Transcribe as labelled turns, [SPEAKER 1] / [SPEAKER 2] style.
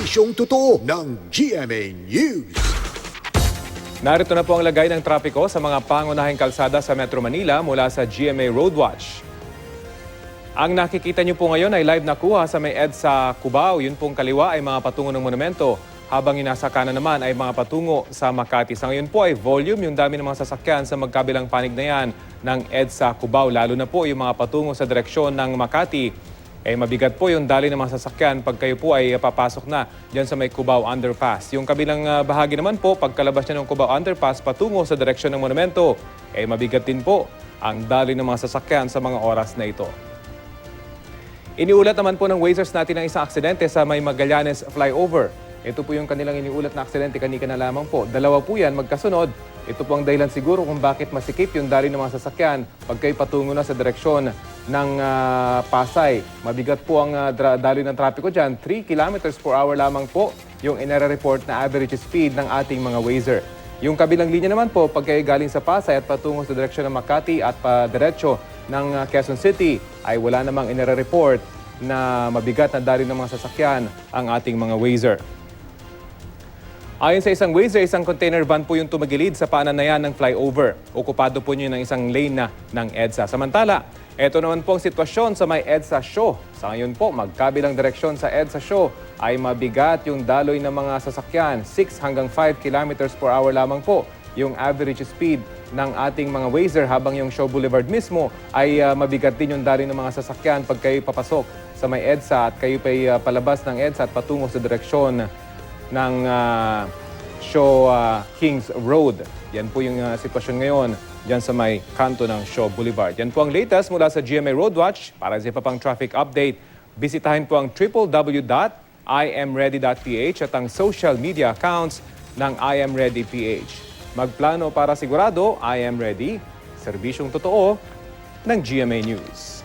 [SPEAKER 1] Serbisyong totoo ng GMA News.
[SPEAKER 2] Narito na po ang lagay ng trapiko sa mga pangunahing kalsada sa Metro Manila mula sa GMA Roadwatch. Ang nakikita niyo po ngayon ay live na kuha sa may EDSA Cubao. Yun pong kaliwa ay mga patungo ng monumento. Habang yung nasa kanan naman ay mga patungo sa Makati. Sa ngayon po ay volume yung dami ng mga sasakyan sa magkabilang panig na yan ng EDSA Cubao. Lalo na po yung mga patungo sa direksyon ng Makati. Mabigat po yung dali ng mga sasakyan pag kayo po ay papasok na dyan sa may Cubao Underpass. Yung kabilang bahagi naman po, pagkalabas niya ng Cubao Underpass patungo sa direksyon ng monumento, mabigat din po ang dali ng mga sasakyan sa mga oras na ito. Iniulat naman po ng Wazers natin ang isang aksidente sa may Magallanes flyover. Ito po yung kanilang iniulat na aksidente kanina na lamang po. Dalawa po yan magkasunod. Ito po ang dahilan siguro kung bakit masikip yung dali ng mga sasakyan pag kayo patungo na sa direksyon ng Pasay. Mabigat po ang dali ng trapiko dyan. 3 kilometers per hour lamang po yung inare-report na average speed ng ating mga Wazer. Yung kabilang linya naman po, pag kayo galing sa Pasay at patungo sa direksyon ng Makati at padiretso ng Quezon City, ay wala namang inare-report na mabigat na dali ng mga sasakyan ang ating mga Wazer. Ayon sa isang Wazer, isang container van po yung tumagilid sa paanan na yan ng flyover. Okupado po nyo ng isang lane na ng EDSA. Samantala, ito naman po ang sitwasyon sa may EDSA Show. Sa ngayon po, magkabilang direksyon sa EDSA Show ay mabigat yung daloy ng mga sasakyan. 6 hanggang 5 kilometers per hour lamang po yung average speed ng ating mga Wazer, habang yung Show Boulevard mismo ay mabigat din yung daloy ng mga sasakyan pag kayo papasok sa may EDSA at kayo pa'y palabas ng EDSA at patungo sa direksyon ng Shaw Kings Road. Yan po yung sitwasyon ngayon dyan sa may kanto ng Shaw Boulevard. Yan po ang latest mula sa GMA Roadwatch. Para sa iba pang traffic update, bisitahin po ang www.imready.ph at ang social media accounts ng IamReadyPH. Magplano para sigurado, I Am Ready, serbisyong totoo ng GMA News.